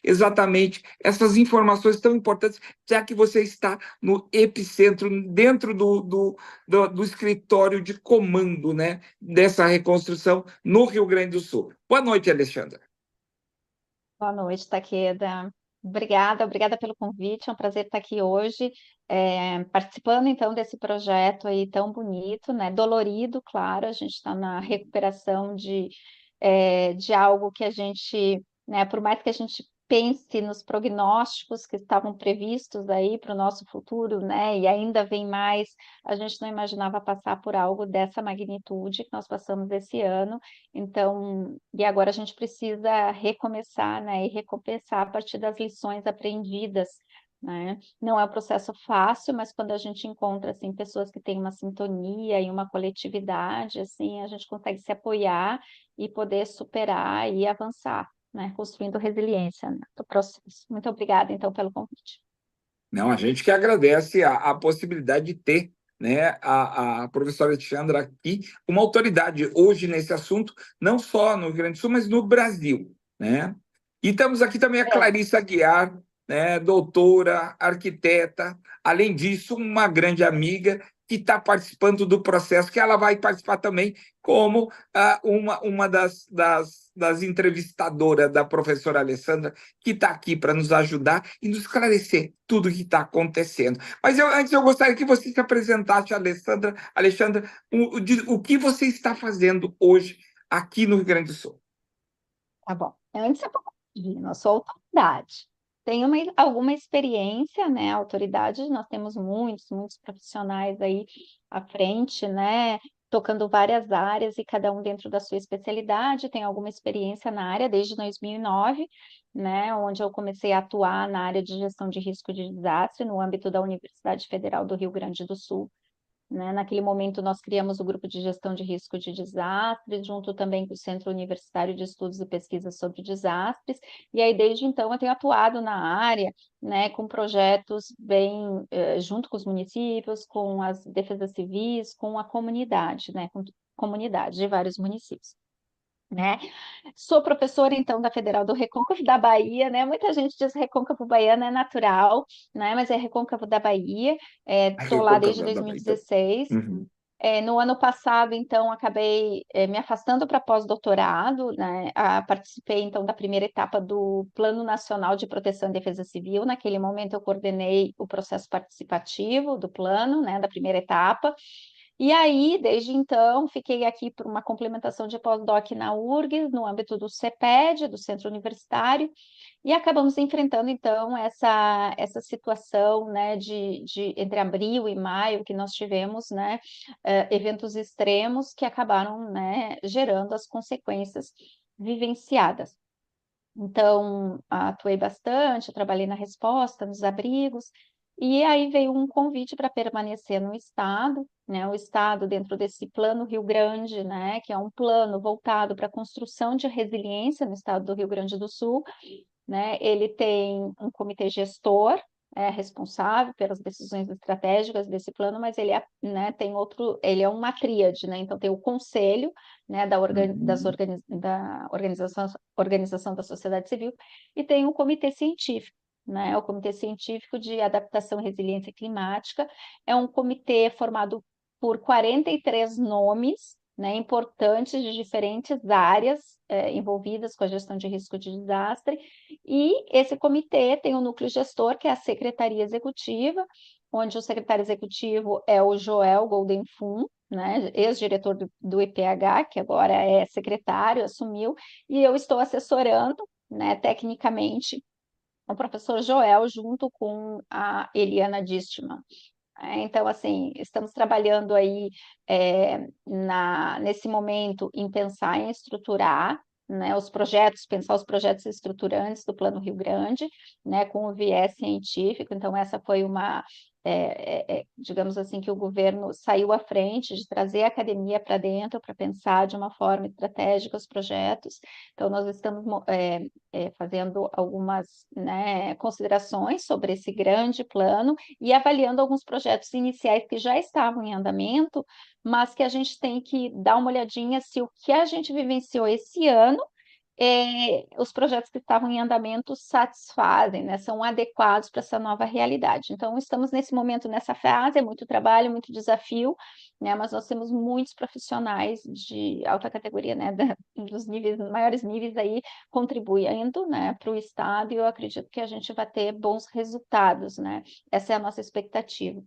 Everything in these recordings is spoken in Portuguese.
exatamente essas informações tão importantes, já que você está no epicentro, dentro do escritório de comando, né, dessa reconstrução no Rio Grande do Sul. Boa noite, Alexandra. Boa noite, Taqueda. Obrigada pelo convite. É um prazer estar aqui hoje, participando então desse projeto aí tão bonito, né? Dolorido, claro. A gente está na recuperação de algo que a gente, né? Por mais que a gente pense nos prognósticos que estavam previstos aí para o nosso futuro, né? E ainda vem mais, a gente não imaginava passar por algo dessa magnitude que nós passamos esse ano. Então, e agora a gente precisa recomeçar, né, e recompensar a partir das lições aprendidas, né? Não é um processo fácil, mas quando a gente encontra assim pessoas que têm uma sintonia e uma coletividade, assim, a gente consegue se apoiar e poder superar e avançar, né, construindo resiliência, né, do processo. Muito obrigada, então, pelo convite. Não, a gente que agradece a possibilidade de ter, né, a professora Alexandra aqui, uma autoridade hoje nesse assunto, não só no Rio Grande do Sul, mas no Brasil, né? E temos aqui também a É, Clarissa Aguiar, né, doutora, arquiteta, além disso, uma grande amiga que está participando do processo, que ela vai participar também como uma das entrevistadoras da professora Alessandra, que está aqui para nos ajudar e nos esclarecer tudo o que está acontecendo. Mas antes eu gostaria que você se apresentasse, Alessandra, o que você está fazendo hoje aqui no Rio Grande do Sul. tá bom. Antes eu não sou autoridade. Tenho alguma experiência, né? Autoridade, nós temos muitos profissionais aí à frente, né? Tocando várias áreas e cada um dentro da sua especialidade. Tenho alguma experiência na área desde 2009, né? Onde eu comecei a atuar na área de gestão de risco de desastre no âmbito da Universidade Federal do Rio Grande do Sul, né? Naquele momento, nós criamos o grupo de gestão de risco de desastres, junto também com o Centro Universitário de Estudos e Pesquisas sobre Desastres, e aí, desde então, eu tenho atuado na área, né, com projetos bem, junto com os municípios, com as defesas civis, com a comunidade, né, com comunidades de vários municípios, né? Sou professora, então, da Federal do Recôncavo da Bahia, né? Muita gente diz Recôncavo Baiano é natural, né? Mas é Recôncavo da Bahia. A Estou lá desde Recôncava da Bahia. Então. 2016. Uhum. No ano passado, então, acabei me afastando para pós-doutorado, né? Participei, então, da primeira etapa do Plano Nacional de Proteção e Defesa Civil. Naquele momento, eu coordenei o processo participativo do plano, né? Da primeira etapa. E aí, desde então, fiquei aqui por uma complementação de pós-doc na URGS, no âmbito do CEPED, do Centro Universitário, e acabamos enfrentando, então, essa situação, né, entre abril e maio, que nós tivemos, né, eventos extremos que acabaram, né, gerando as consequências vivenciadas. Então, atuei bastante, trabalhei na resposta, nos abrigos, e aí veio um convite para permanecer no Estado, né? O Estado, dentro desse Plano Rio Grande, né? Que é um plano voltado para a construção de resiliência no Estado do Rio Grande do Sul, né? Ele tem um comitê gestor, responsável pelas decisões estratégicas desse plano, mas ele é, né, tem outro, ele é uma tríade, né? Então tem o conselho, né, Uhum. da organização da sociedade civil e tem o comitê científico, né? O comitê científico de adaptação e resiliência climática é um comitê formado por 43 nomes, né, importantes de diferentes áreas envolvidas com a gestão de risco de desastre, e esse comitê tem um núcleo gestor, que é a Secretaria Executiva, onde o secretário executivo é o Joel Goldenfum, né, ex-diretor do IPH, que agora é secretário, assumiu, e eu estou assessorando, né, tecnicamente, o professor Joel junto com a Eliana Distman. Então, assim, estamos trabalhando aí nesse momento em pensar em estruturar, né, os projetos, pensar os projetos estruturantes do Plano Rio Grande, né, com o viés científico. Então, essa foi digamos assim, que o governo saiu à frente de trazer a academia para dentro para pensar de uma forma estratégica os projetos. Então, nós estamos fazendo algumas, né, considerações sobre esse grande plano e avaliando alguns projetos iniciais que já estavam em andamento, mas que a gente tem que dar uma olhadinha se o que a gente vivenciou esse ano os projetos que estavam em andamento satisfazem, né, são adequados para essa nova realidade. Então, estamos nesse momento, nessa fase, é muito trabalho, muito desafio, né, mas nós temos muitos profissionais de alta categoria, né, dos níveis, maiores níveis aí, contribuindo, né, para o Estado, e eu acredito que a gente vai ter bons resultados, né, essa é a nossa expectativa.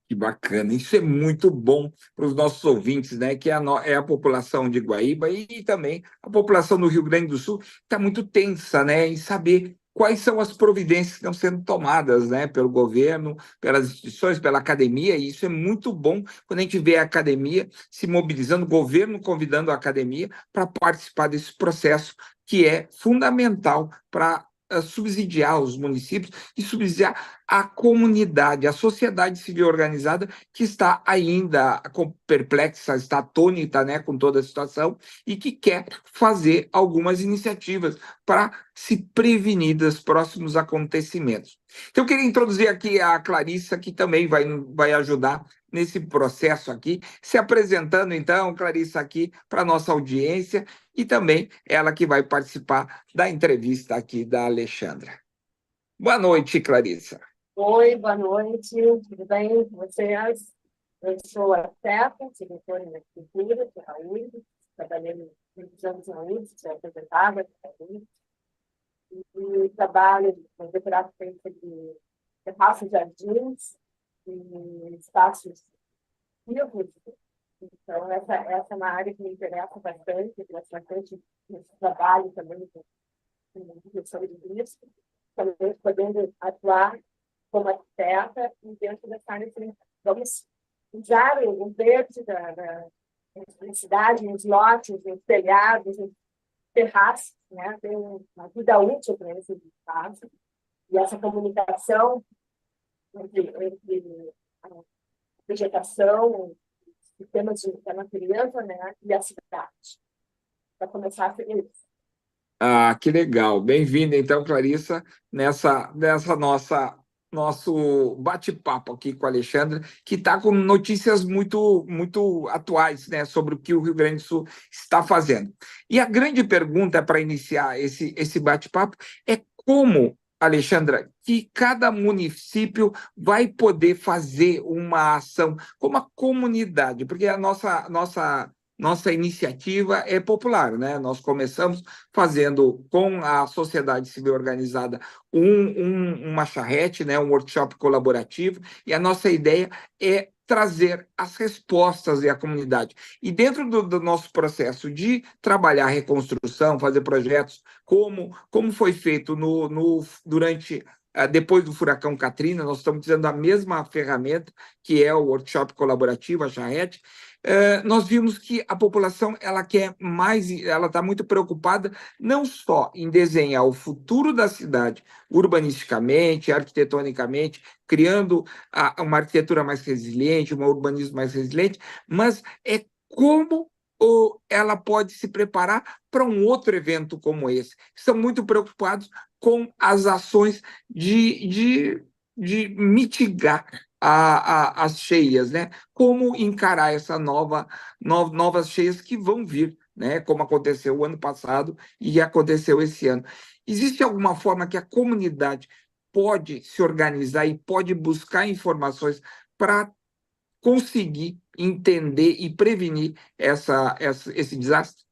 Que bacana, isso é muito bom para os nossos ouvintes, né? Que é a população de Guaíba e também a população do Rio Grande do Sul está muito tensa, né? Em saber quais são as providências que estão sendo tomadas, né? Pelo governo, pelas instituições, pela academia, e isso é muito bom quando a gente vê a academia se mobilizando, o governo convidando a academia para participar desse processo que é fundamental para subsidiar os municípios e subsidiar a comunidade, a sociedade civil organizada, que está ainda perplexa, está atônita, né, com toda a situação e que quer fazer algumas iniciativas para se prevenir dos próximos acontecimentos. Então, eu queria introduzir aqui a Clarissa, que também vai ajudar nesse processo aqui, se apresentando, então, Clarissa, aqui para a nossa audiência, e também ela que vai participar da entrevista aqui da Alexandra. Boa noite, Clarissa. Oi, boa noite, tudo bem com vocês? Eu sou a Teca, diretora de Cultura, de Saúde, trabalhei muitos anos na USP, sou aposentada de saúde, e trabalho com decoração de terraços, jardins e espaços vivos. Então, essa é uma área que me interessa bastante, eu gosto bastante desse trabalho também com gestão de risco, também podendo atuar como arquiteta e dentro dessa área vamos usar o verde da cidade, nos lotes, nos telhados, nos terraços, né? Tem uma vida útil para esse espaço e essa comunicação entre a vegetação, sistemas da natureza, né? E a cidade. Para começar a ser isso. Ah, que legal. Bem-vinda, então, Clarissa, nessa nosso bate-papo aqui com a Alexandra, que está com notícias muito atuais, né, sobre o que o Rio Grande do Sul está fazendo. E a grande pergunta para iniciar esse bate-papo é como, Alexandra, que cada município vai poder fazer uma ação como a comunidade, porque a nossa iniciativa é popular, né? Nós começamos fazendo com a sociedade civil organizada uma charrete, né? Um workshop colaborativo, e a nossa ideia é trazer as respostas à comunidade. E dentro do nosso processo de trabalhar a reconstrução, fazer projetos, como foi feito durante depois do furacão Katrina, nós estamos usando a mesma ferramenta, que é o workshop colaborativo, a charrete. Nós vimos que a população ela quer mais, ela está muito preocupada não só em desenhar o futuro da cidade urbanisticamente, arquitetonicamente, criando uma arquitetura mais resiliente, um urbanismo mais resiliente, mas é como ela pode se preparar para um outro evento como esse. Estão muito preocupados com as ações de mitigar as cheias, né? Como encarar essa novas cheias que vão vir, né? Como aconteceu o ano passado e aconteceu esse ano. Existe alguma forma que a comunidade pode se organizar e pode buscar informações para conseguir entender e prevenir esse desastre?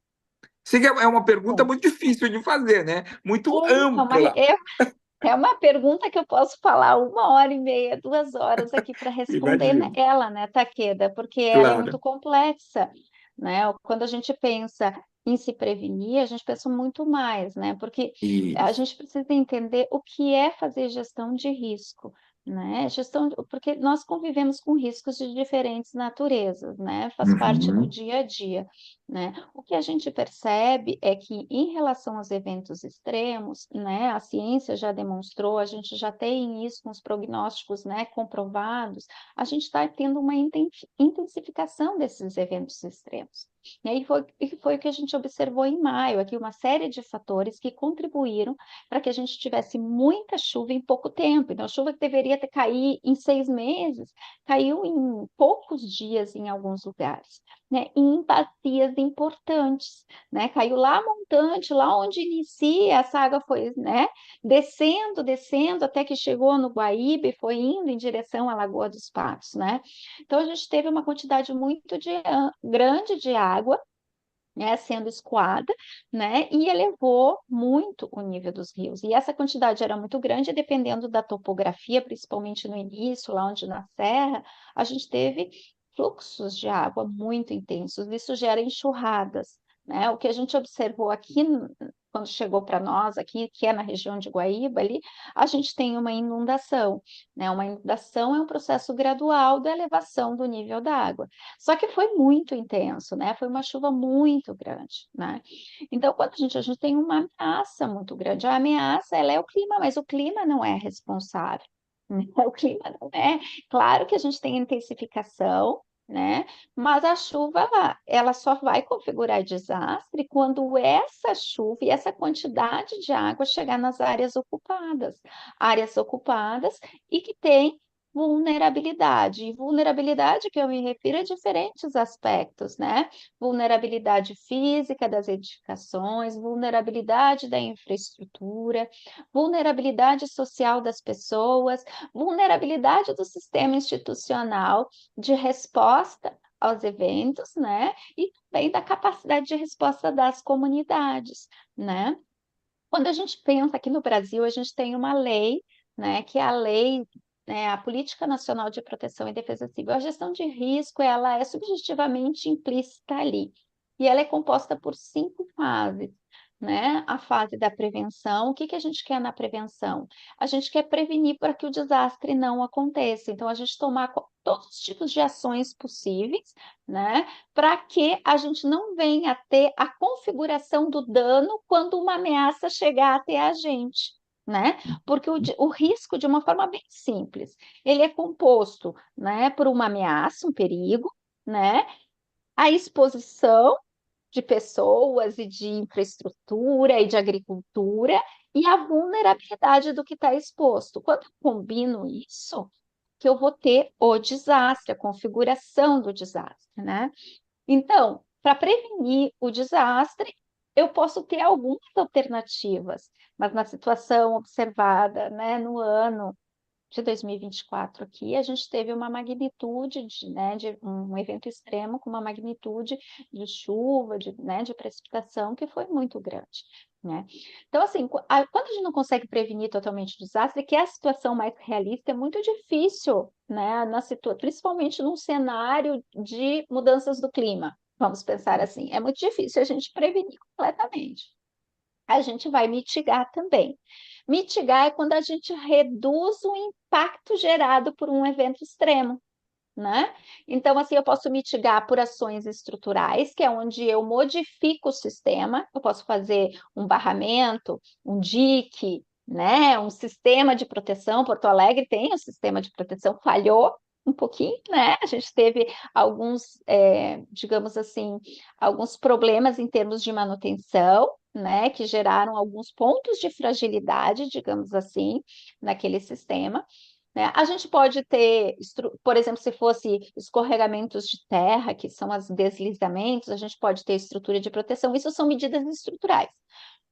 Sei que é uma pergunta Bom, muito difícil de fazer, né? Muito ampla. é uma pergunta que eu posso falar 1 hora e meia, 2 horas aqui para responder Imagino, ela, né, Taqueda? Porque ela é muito claro. complexa, né? Quando a gente pensa em se prevenir, a gente pensa muito mais, né? Porque a Isso. gente precisa entender o que é fazer gestão de risco, né? Porque nós convivemos com riscos de diferentes naturezas, né? Faz parte do Uhum. dia a dia, né? O que a gente percebe é que, em relação aos eventos extremos, né, a ciência já demonstrou, a gente já tem isso com os prognósticos, né, comprovados, a gente está tendo uma intensificação desses eventos extremos. E aí foi o que a gente observou em maio, aqui uma série de fatores que contribuíram para que a gente tivesse muita chuva em pouco tempo. Então, a chuva que deveria ter caído em 6 meses, caiu em poucos dias em alguns lugares. né, em bacias importantes, né? Caiu lá montante, lá onde inicia, essa água foi, né, descendo, descendo, até que chegou no Guaíba e foi indo em direção à Lagoa dos Patos, né? Então, a gente teve uma quantidade muito grande de água, né, sendo escoada, né, e elevou muito o nível dos rios. E essa quantidade era muito grande, dependendo da topografia, principalmente no início, lá onde na serra, a gente teve fluxos de água muito intensos. Isso gera enxurradas, né? O que a gente observou aqui quando chegou para nós aqui, que é na região de Guaíba ali, a gente tem uma inundação, né? Uma inundação é um processo gradual da elevação do nível da água. Só que foi muito intenso, né? Foi uma chuva muito grande, né? Então, quando a gente tem uma ameaça muito grande, a ameaça, ela é o clima, mas o clima não é responsável, né? O clima não é. Claro que a gente tem intensificação, né? Mas a chuva, ela só vai configurar desastre quando essa chuva e essa quantidade de água chegar nas áreas ocupadas e que tem vulnerabilidade. E vulnerabilidade que eu me refiro a diferentes aspectos, né? Vulnerabilidade física das edificações, vulnerabilidade da infraestrutura, vulnerabilidade social das pessoas, vulnerabilidade do sistema institucional de resposta aos eventos, né? E também da capacidade de resposta das comunidades, né? Quando a gente pensa aqui no Brasil, a gente tem uma lei, né, que é a lei, né, a Política Nacional de Proteção e Defesa Civil. A gestão de risco, ela é subjetivamente implícita ali. E ela é composta por 5 fases, né? A fase da prevenção. O que que a gente quer na prevenção? A gente quer prevenir para que o desastre não aconteça. Então, a gente tomar todos os tipos de ações possíveis, né? Para que a gente não venha a ter a configuração do dano quando uma ameaça chegar até a gente, né? Porque o risco, de uma forma bem simples, ele é composto, né, por uma ameaça, um perigo, né? A exposição de pessoas e de infraestrutura e de agricultura e a vulnerabilidade do que está exposto. Quando eu combino isso, que eu vou ter o desastre, a configuração do desastre, né? Então, para prevenir o desastre, eu posso ter algumas alternativas, mas na situação observada, né, no ano de 2024 aqui, a gente teve uma magnitude né, de um evento extremo com uma magnitude de chuva, né, de precipitação que foi muito grande, né? Então, assim, quando a gente não consegue prevenir totalmente o desastre, que é a situação mais realista, é muito difícil, né, principalmente num cenário de mudanças do clima. Vamos pensar assim, é muito difícil a gente prevenir completamente. A gente vai mitigar também. Mitigar é quando a gente reduz o impacto gerado por um evento extremo, né? Então, assim, eu posso mitigar por ações estruturais, que é onde eu modifico o sistema, eu posso fazer um barramento, um dique, né? Um sistema de proteção. Porto Alegre tem um sistema de proteção, falhou um pouquinho, né? A gente teve alguns, digamos assim, alguns problemas em termos de manutenção, né? Que geraram alguns pontos de fragilidade, digamos assim, naquele sistema, né? A gente pode ter, por exemplo, se fosse escorregamentos de terra, que são os deslizamentos, a gente pode ter estrutura de proteção. Isso são medidas estruturais.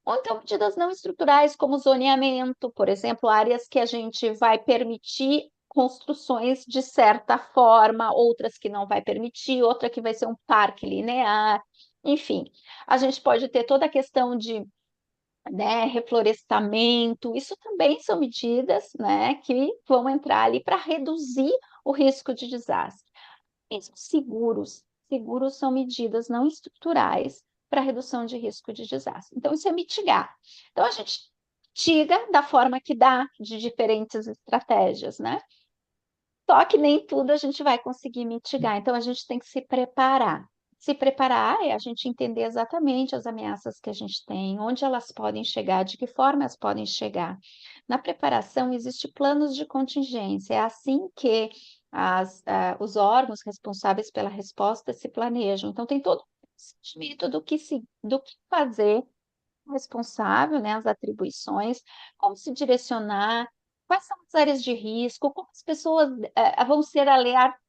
Ou então medidas não estruturais, como zoneamento, por exemplo, áreas que a gente vai permitir construções de certa forma, outras que não vai permitir, outra que vai ser um parque linear, enfim. A gente pode ter toda a questão de, né, reflorestamento, isso também são medidas, né, que vão entrar ali para reduzir o risco de desastre. Mesmo seguros, seguros são medidas não estruturais para redução de risco de desastre. Então, isso é mitigar. Então, a gente mitiga da forma que dá, de diferentes estratégias, né? Só que nem tudo a gente vai conseguir mitigar, então a gente tem que se preparar. Se preparar é a gente entender exatamente as ameaças que a gente tem, onde elas podem chegar, de que forma elas podem chegar. Na preparação, existem planos de contingência, é assim que os órgãos responsáveis pela resposta se planejam. Então, tem todo esse método do que fazer responsável, né, as atribuições, como se direcionar, quais são as áreas de risco, como as pessoas vão ser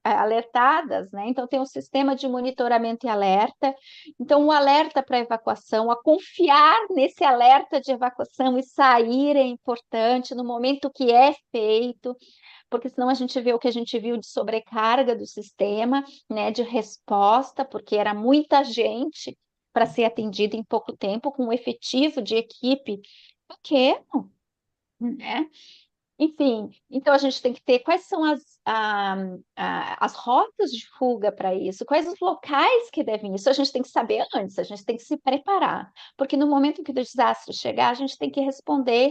alertadas, né? Então, tem um sistema de monitoramento e alerta. Então, o alerta para evacuação, a confiar nesse alerta de evacuação e sair é importante no momento que é feito, porque senão a gente vê o que a gente viu de sobrecarga do sistema, né, de resposta, porque era muita gente para ser atendida em pouco tempo, com um efetivo de equipe pequeno, né? Enfim, então a gente tem que ter quais são as rotas de fuga para isso, quais os locais que devem ir. Isso a gente tem que saber antes, a gente tem que se preparar, porque no momento em que o desastre chegar, a gente tem que responder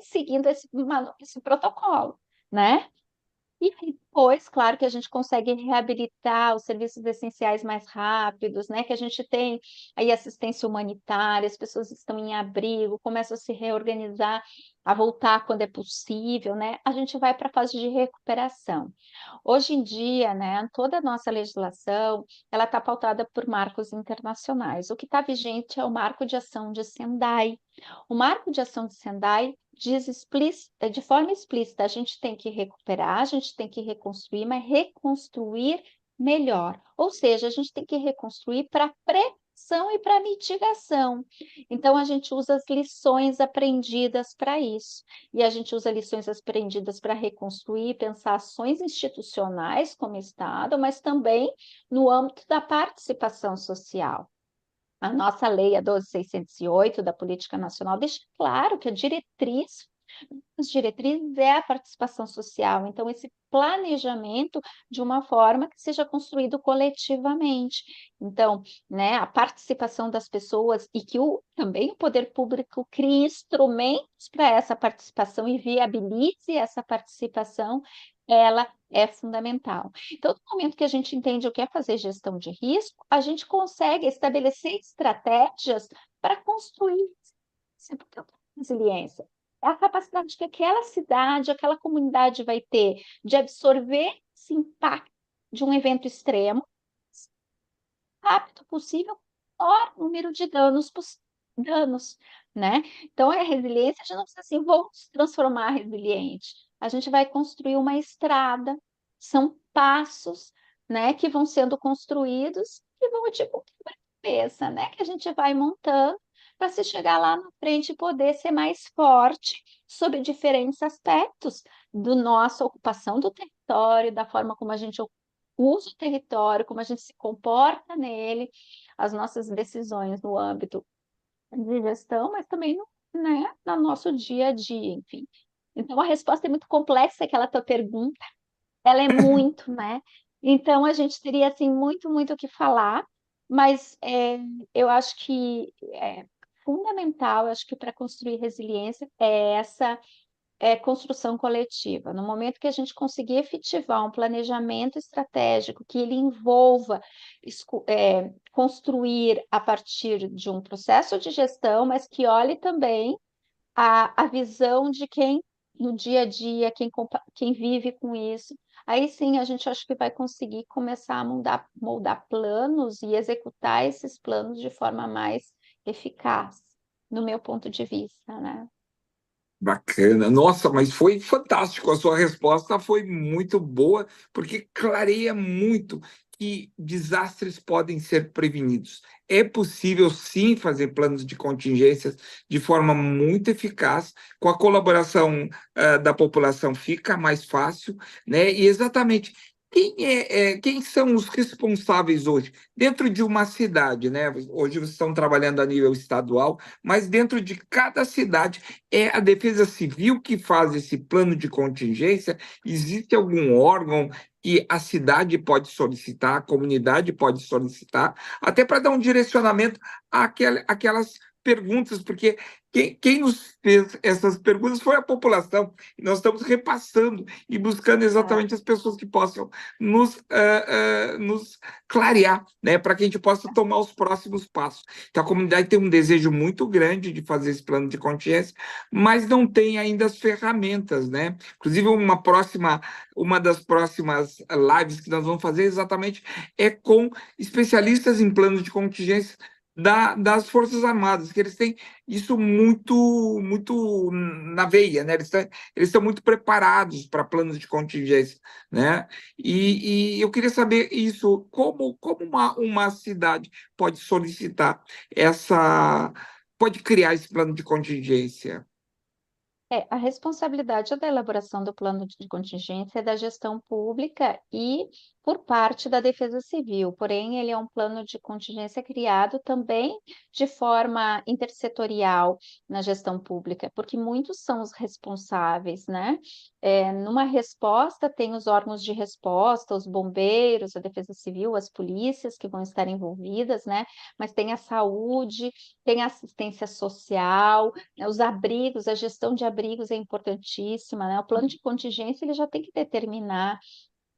seguindo esse protocolo, né? E aí depois, claro que a gente consegue reabilitar os serviços essenciais mais rápidos, né? Que a gente tem aí assistência humanitária, as pessoas estão em abrigo, começam a se reorganizar, a voltar quando é possível, né? A gente vai para a fase de recuperação. Hoje em dia, né, toda a nossa legislação, ela está pautada por marcos internacionais. O que está vigente é o Marco de Ação de Sendai. O Marco de Ação de Sendai diz de forma explícita, a gente tem que recuperar, a gente tem que reconstruir, mas reconstruir melhor. Ou seja, a gente tem que reconstruir para prevenção e para mitigação. Então, a gente usa as lições aprendidas para isso. E a gente usa lições aprendidas para reconstruir, pensar ações institucionais como Estado, mas também no âmbito da participação social. A nossa lei, a 12.608 da Política Nacional, deixa claro que as diretrizes é a participação social. Então, esse planejamento de uma forma que seja construído coletivamente. Então, né, a participação das pessoas e que também o poder público crie instrumentos para essa participação e viabilize essa participação, ela é fundamental. Então, no momento que a gente entende o que é fazer gestão de risco, a gente consegue estabelecer estratégias para construir resiliência. É a capacidade que aquela cidade, aquela comunidade vai ter de absorver esse impacto de um evento extremo, rápido possível, menor número de danos, né? Então, a resiliência, a gente não precisa assim, vou se transformar resiliente. A gente vai construir uma estrada, são passos, né, que vão sendo construídos e vão tipo quebra-cabeça, né, que a gente vai montando para se chegar lá na frente e poder ser mais forte sobre diferentes aspectos do nossa ocupação do território, da forma como a gente usa o território, como a gente se comporta nele, as nossas decisões no âmbito de gestão, mas também né, no nosso dia a dia, enfim. Então, a resposta é muito complexa, aquela tua pergunta, ela é muito, né? Então, a gente teria, assim, muito, muito o que falar, mas eu acho que é fundamental, eu acho que para construir resiliência é essa construção coletiva. No momento que a gente conseguir efetivar um planejamento estratégico que ele envolva construir a partir de um processo de gestão, mas que olhe também a visão de quem no dia a dia, quem vive com isso. Aí sim a gente acho que vai conseguir começar a moldar planos e executar esses planos de forma mais eficaz, no meu ponto de vista, né? Bacana. Nossa, mas foi fantástico. A sua resposta foi muito boa, porque clareia muito que desastres podem ser prevenidos. É possível, sim, fazer planos de contingências de forma muito eficaz. Com a colaboração, da população fica mais fácil, né? E exatamente. Quem são os responsáveis hoje? Dentro de uma cidade, né? Hoje vocês estão trabalhando a nível estadual, mas dentro de cada cidade é a Defesa Civil que faz esse plano de contingência? Existe algum órgão que a cidade pode solicitar, a comunidade pode solicitar, até para dar um direcionamento àquelas perguntas, porque quem nos fez essas perguntas foi a população, e nós estamos repassando e buscando exatamente as pessoas que possam nos clarear, né, para que a gente possa tomar os próximos passos. Então, a comunidade tem um desejo muito grande de fazer esse plano de contingência, mas não tem ainda as ferramentas, né? Inclusive, uma das próximas lives que nós vamos fazer exatamente é com especialistas em planos de contingência das Forças Armadas, que eles têm isso muito na veia, né? Eles estão muito preparados para planos de contingência, né? E eu queria saber isso, como uma cidade pode solicitar pode criar esse plano de contingência? A responsabilidade da elaboração do plano de contingência é da gestão pública e por parte da Defesa Civil, porém, ele é um plano de contingência criado também de forma intersetorial na gestão pública, porque muitos são os responsáveis, né? Numa resposta, tem os órgãos de resposta, os bombeiros, a Defesa Civil, as polícias que vão estar envolvidas, né? Mas tem a saúde, tem a assistência social, né, os abrigos, a gestão de abrigos é importantíssima, né? O plano de contingência ele já tem que determinar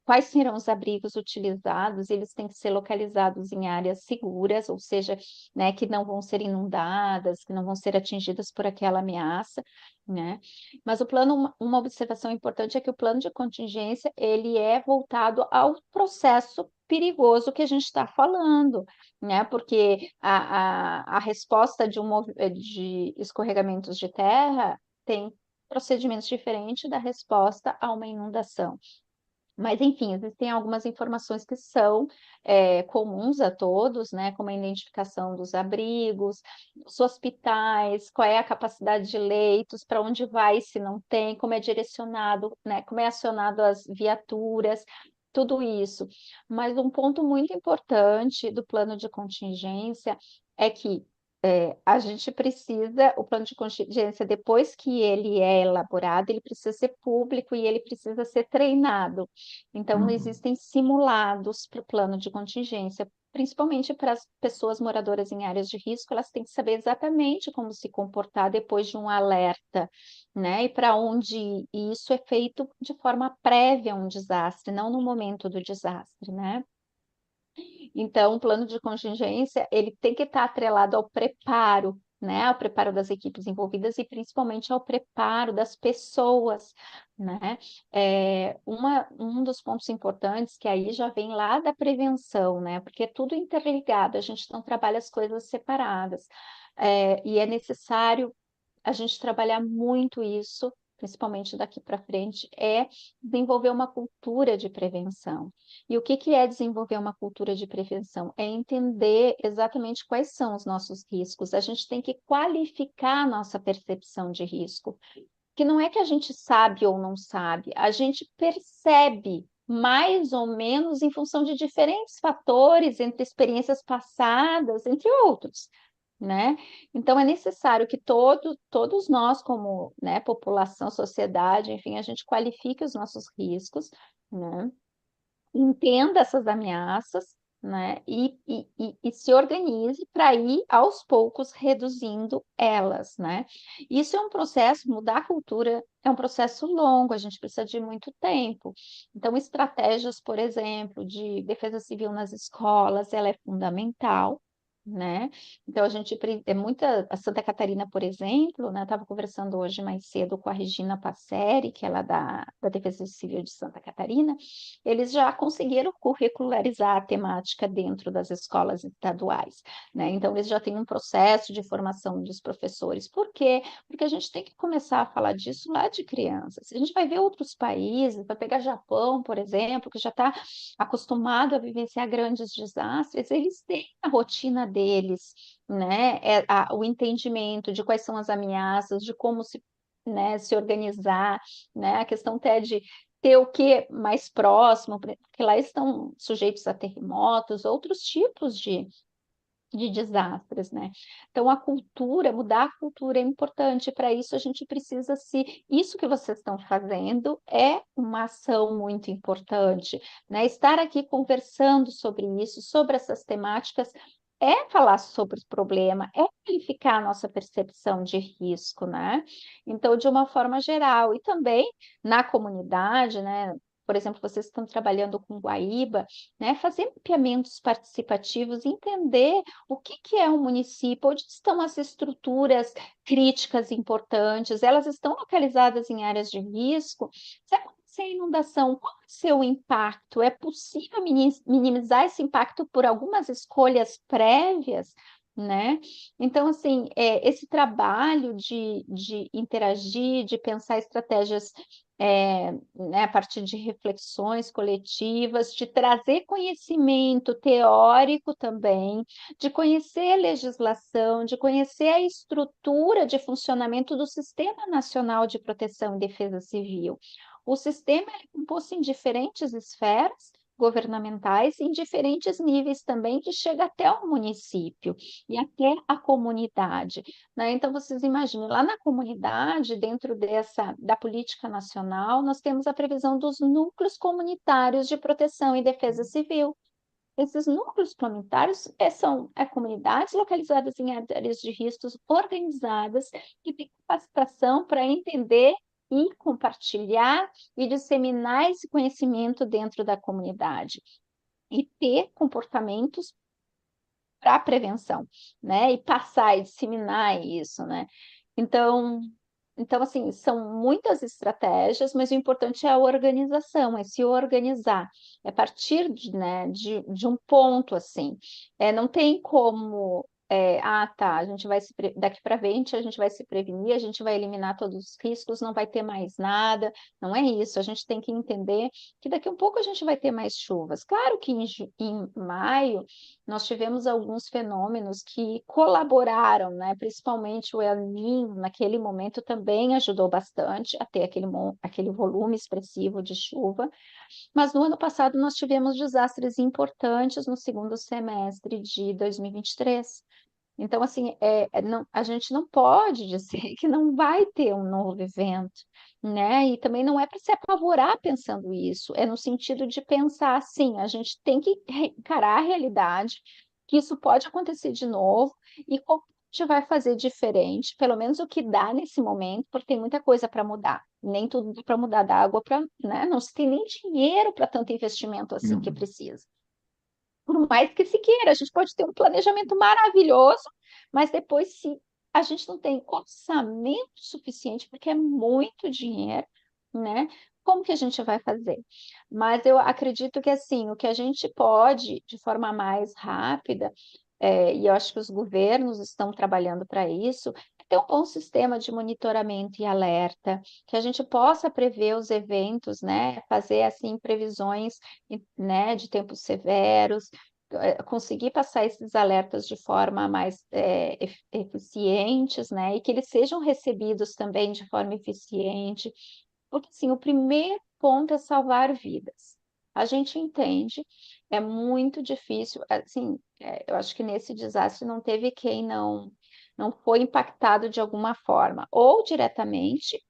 quais serão os abrigos utilizados, eles têm que ser localizados em áreas seguras, ou seja, né, que não vão ser inundadas, que não vão ser atingidas por aquela ameaça, né? Mas o plano, uma observação importante é que o plano de contingência, ele é voltado ao processo perigoso que a gente está falando, né? Porque a resposta de escorregamentos de terra tem procedimentos diferentes da resposta a uma inundação. Mas, enfim, existem algumas informações que são comuns a todos, né? Como a identificação dos abrigos, os hospitais, qual é a capacidade de leitos, para onde vai se não tem, como é direcionado, né? Como é acionado as viaturas, tudo isso. Mas um ponto muito importante do plano de contingência é que a gente precisa, o plano de contingência, depois que ele é elaborado, ele precisa ser público e ele precisa ser treinado. Então, Uhum. existem simulados para o plano de contingência, principalmente para as pessoas moradoras em áreas de risco, elas têm que saber exatamente como se comportar depois de um alerta, né? E para onde ir. E isso é feito de forma prévia a um desastre, não no momento do desastre, né? Então, o plano de contingência, ele tem que estar atrelado ao preparo, né? Ao preparo das equipes envolvidas e principalmente ao preparo das pessoas, né? Um dos pontos importantes que aí já vem lá da prevenção, né? Porque é tudo interligado, a gente não trabalha as coisas separadas. E é necessário a gente trabalhar muito isso, principalmente daqui para frente, é desenvolver uma cultura de prevenção. E o que é desenvolver uma cultura de prevenção? É entender exatamente quais são os nossos riscos. A gente tem que qualificar a nossa percepção de risco, que não é que a gente sabe ou não sabe, a gente percebe mais ou menos em função de diferentes fatores, entre experiências passadas, entre outros, né? Então é necessário que todos nós, como, né, população, sociedade, enfim, a gente qualifique os nossos riscos, né? Entenda essas ameaças, né? E se organize para ir aos poucos reduzindo elas, né? Isso é um processo, mudar a cultura é um processo longo, a gente precisa de muito tempo. Então, estratégias, por exemplo, de defesa civil nas escolas, ela é fundamental. Né? Então, a Santa Catarina, por exemplo, né? Eu estava conversando hoje mais cedo com a Regina Passeri, que ela é da Defesa Civil de Santa Catarina, eles já conseguiram curricularizar a temática dentro das escolas estaduais, né? Então, eles já têm um processo de formação dos professores. Por quê? Porque a gente tem que começar a falar disso lá de criança. Se a gente vai ver outros países, vai pegar Japão, por exemplo, que já está acostumado a vivenciar grandes desastres, eles têm a rotina deles, né? O entendimento de quais são as ameaças, de como se, né, se organizar, né? A questão até de ter o que mais próximo, porque lá estão sujeitos a terremotos, outros tipos de desastres, né? Então, a cultura, mudar a cultura é importante. Para isso, a gente precisa se. Isso que vocês estão fazendo é uma ação muito importante, né? Estar aqui conversando sobre isso, sobre essas temáticas, é falar sobre o problema, é qualificar a nossa percepção de risco, né? Então, de uma forma geral, e também na comunidade, né? Por exemplo, vocês estão trabalhando com Guaíba, né? Fazer mapeamentos participativos, entender o que é um município, onde estão as estruturas críticas importantes, elas estão localizadas em áreas de risco. Se acontecer inundação, qual é o seu impacto? É possível minimizar esse impacto por algumas escolhas prévias? né? Então, assim, esse trabalho de interagir, de pensar estratégias né, a partir de reflexões coletivas, de trazer conhecimento teórico também, de conhecer a legislação, de conhecer a estrutura de funcionamento do Sistema Nacional de Proteção e Defesa Civil. O sistema é composto em diferentes esferas governamentais, em diferentes níveis também, que chega até o município e até a comunidade, né? Então, vocês imaginem, lá na comunidade, dentro da política nacional, nós temos a previsão dos núcleos comunitários de proteção e defesa civil. Esses núcleos comunitários são comunidades localizadas em áreas de riscos organizadas que têm capacitação para entender e compartilhar e disseminar esse conhecimento dentro da comunidade e ter comportamentos para prevenção, né? E passar e disseminar isso, né? Então, assim, são muitas estratégias, mas o importante é a organização, é se organizar, é partir né, de um ponto, assim. Não tem como, tá, a gente vai daqui para frente a gente vai se prevenir, a gente vai eliminar todos os riscos, não vai ter mais nada, não é isso, a gente tem que entender que daqui a um pouco a gente vai ter mais chuvas. Claro que em maio nós tivemos alguns fenômenos que colaboraram, né? Principalmente o El Niño, naquele momento, também ajudou bastante a ter aquele volume expressivo de chuva. Mas no ano passado nós tivemos desastres importantes no segundo semestre de 2023. Então, assim, a gente não pode dizer que não vai ter um novo evento, né? E também não é para se apavorar pensando isso, é no sentido de pensar assim, a gente tem que encarar a realidade, que isso pode acontecer de novo, e como a gente vai fazer diferente, pelo menos o que dá nesse momento, porque tem muita coisa para mudar. Nem tudo dá para mudar da água para, né? Não se tem nem dinheiro para tanto investimento assim que precisa. Por mais que se queira, a gente pode ter um planejamento maravilhoso, mas depois, se a gente não tem orçamento suficiente, porque é muito dinheiro, né? Como que a gente vai fazer? Mas eu acredito que, assim, o que a gente pode, de forma mais rápida, e eu acho que os governos estão trabalhando para isso, é ter um bom sistema de monitoramento e alerta, que a gente possa prever os eventos, né? Fazer, assim, previsões, né, de tempos severos, conseguir passar esses alertas de forma mais eficientes, né? E que eles sejam recebidos também de forma eficiente, porque assim, o primeiro ponto é salvar vidas. A gente entende, é muito difícil, assim, eu acho que nesse desastre não teve quem não foi impactado de alguma forma, ou diretamente,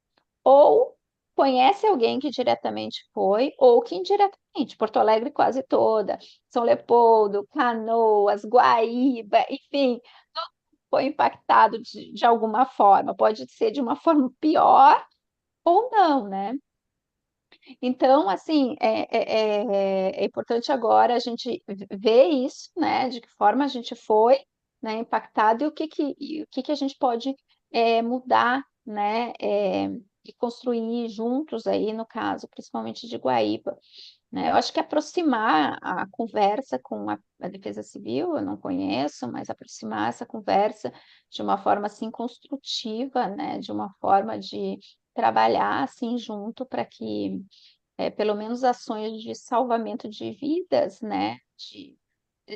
ou conhece alguém que diretamente foi, ou que indiretamente. Porto Alegre quase toda, São Leopoldo, Canoas, Guaíba, enfim, foi impactado de alguma forma. Pode ser de uma forma pior ou não, né? Então, assim, é importante agora a gente ver isso, né? De que forma a gente foi, né, impactado e o que que a gente pode mudar, né? E construir juntos aí, no caso, principalmente de Guaíba, né? Eu acho que aproximar a conversa com a Defesa Civil, eu não conheço, mas aproximar essa conversa de uma forma assim construtiva, né? De uma forma de trabalhar assim junto para que pelo menos ações de salvamento de vidas, né,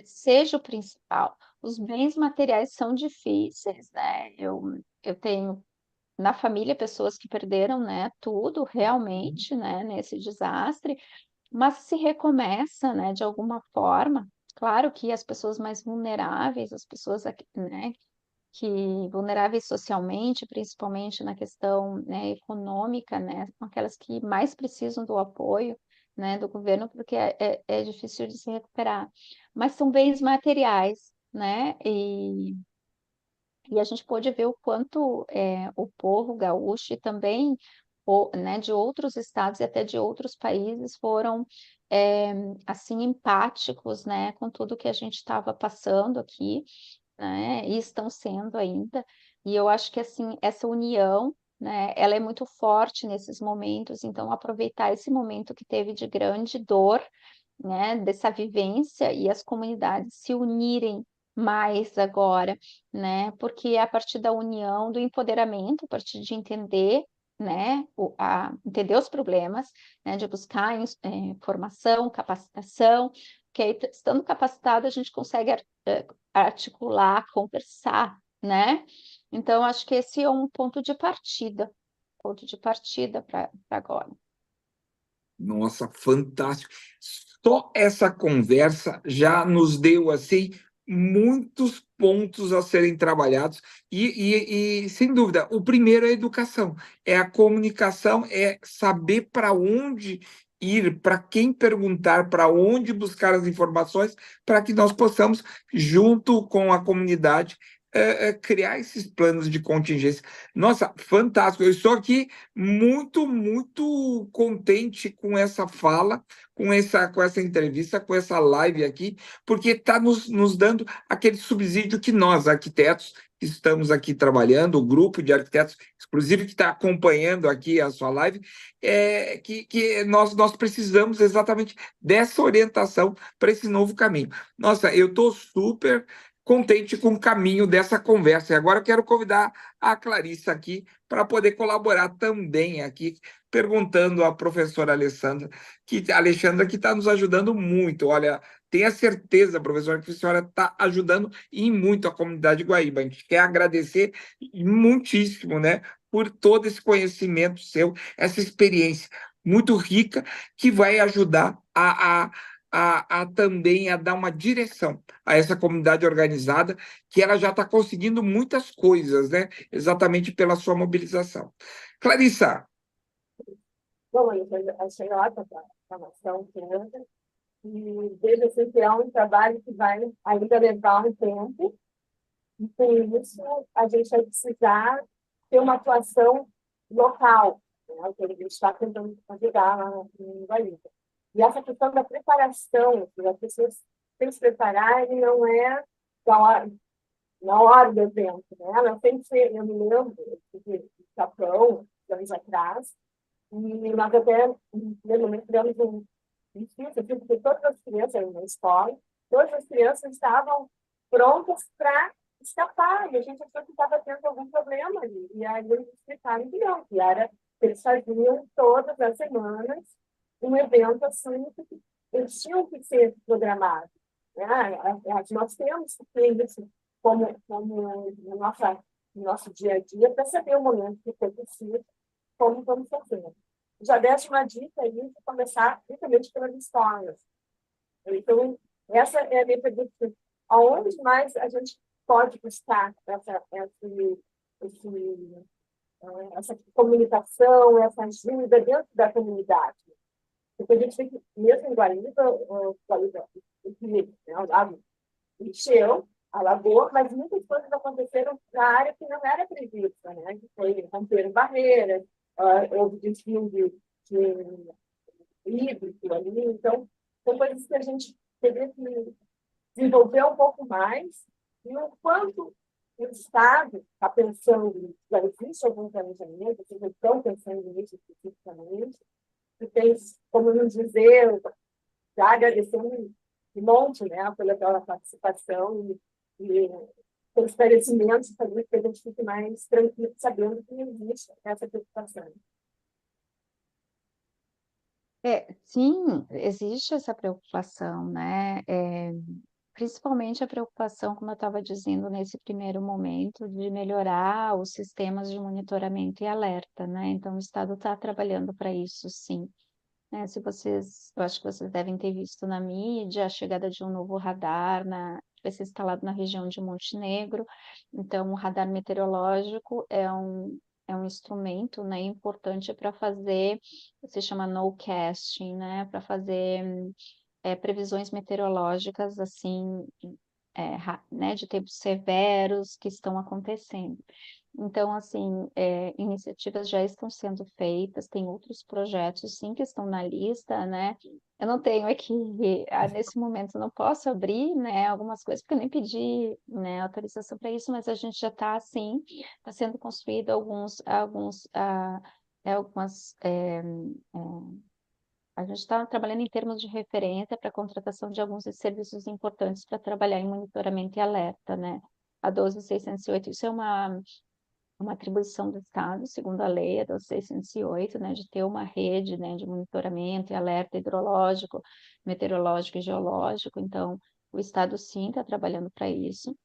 seja o principal. Os bens materiais são difíceis, né? Eu tenho na família pessoas que perderam, né, tudo realmente, né, nesse desastre, mas se recomeça, né, de alguma forma. Claro que as pessoas mais vulneráveis, as pessoas, né, que vulneráveis socialmente, principalmente na questão, né, econômica, né, são aquelas que mais precisam do apoio, né, do governo, porque é difícil de se recuperar. Mas são bens materiais, né, e a gente pôde ver o quanto o povo gaúcho e também né, de outros estados e até de outros países foram assim empáticos, né, com tudo que a gente estava passando aqui, né, e estão sendo ainda. E eu acho que assim essa união, né, ela é muito forte nesses momentos. Então aproveitar esse momento que teve de grande dor, né, dessa vivência e as comunidades se unirem, mais agora, né? Porque é a partir da união, do empoderamento, a partir de entender, né, entender os problemas, né, de buscar formação, capacitação, que aí, estando capacitado, a gente consegue articular, conversar, né? Então, acho que esse é um ponto de partida para agora. Nossa, fantástico. Só essa conversa já nos deu assim muitos pontos a serem trabalhados e, sem dúvida, o primeiro é a educação, é a comunicação, é saber para onde ir, para quem perguntar, para onde buscar as informações, para que nós possamos, junto com a comunidade, criar esses planos de contingência. Nossa, fantástico! Eu estou aqui muito, muito contente com essa fala, com essa entrevista, com essa live aqui, porque está nos dando aquele subsídio que nós, arquitetos, que estamos aqui trabalhando, o grupo de arquitetos, inclusive que está acompanhando aqui a sua live, que nós precisamos exatamente dessa orientação para esse novo caminho. Nossa, eu estou super contente com o caminho dessa conversa. E agora eu quero convidar a Clarissa aqui para poder colaborar também aqui, perguntando à professora Alexandra, que está nos ajudando muito. Olha, tenha certeza, professora, que a senhora está ajudando e muito a comunidade Guaíba. A gente quer agradecer muitíssimo, né, por todo esse conhecimento seu, essa experiência muito rica que vai ajudar a também a dar uma direção a essa comunidade organizada, que ela já está conseguindo muitas coisas, né? Exatamente pela sua mobilização. Clarissa. Bom, eu achei ótima a formação toda, e vejo assim, que é um trabalho que vai ainda levar um tempo, e com isso a gente vai precisar ter uma atuação local, né? O que a gente está tentando ajudar lá no Guaíba. E essa questão da preparação, que as pessoas têm que se preparar, e não é na hora do evento, né? Ela tem que ser, eu me lembro, de Japão, anos atrás, e nós até, no primeiro momento, tivemos um difícil, porque todas as crianças na escola, todas as crianças estavam prontas para escapar, e a gente achou que estava tendo algum problema ali. E aí eles explicaram que não, que era que eles faziam todas as semanas um evento assim, que eles tinham que ser programados. Né? Nós temos que ter isso como no nosso dia a dia, para saber o momento que foi preciso, como vamos fazer. Já desse uma dica aí de começar, principalmente pelas escolas. Então, essa é a minha pergunta. Aonde mais a gente pode buscar essa comunicação, essa ajuda dentro da comunidade? Porque a gente tem que, mesmo em Guaíba, o lago encheu a lagoa, mas muitas coisas aconteceram na área que não era prevista, né? Que foi romper barreiras, houve desvio de hídrico ali. Então, são coisas que a gente teria que desenvolver um pouco mais, e o quanto o Estado está pensando nisso. Já existe algum planejamento, vocês estão pensando nisso especificamente, e tem, como nos dizer, já agradecendo um monte, né, pela participação e pelos esclarecimentos, para que a gente fique mais tranquilo, sabendo que existe essa preocupação. Sim, existe essa preocupação, né? Principalmente a preocupação, como eu estava dizendo nesse primeiro momento, de melhorar os sistemas de monitoramento e alerta, né? Então, o Estado está trabalhando para isso, sim. Né? Eu acho que vocês devem ter visto na mídia a chegada de um novo radar que vai ser instalado na região de Montenegro. Então, o radar meteorológico é um instrumento, né, importante para fazer, se chama nowcasting, né, para fazer previsões meteorológicas assim, né, de tempos severos que estão acontecendo. Então, assim, iniciativas já estão sendo feitas, tem outros projetos, sim, que estão na lista, né? Eu não tenho aqui, nesse momento, não posso abrir, né, algumas coisas, porque eu nem pedi, né, autorização para isso, mas a gente já está, assim, está sendo construído algumas A gente está trabalhando em termos de referência para a contratação de alguns serviços importantes para trabalhar em monitoramento e alerta, né? A 12.608, isso é uma atribuição do Estado, segundo a lei, a 12.608, né, de ter uma rede, né, de monitoramento e alerta hidrológico, meteorológico e geológico. Então, o Estado, sim, está trabalhando para isso,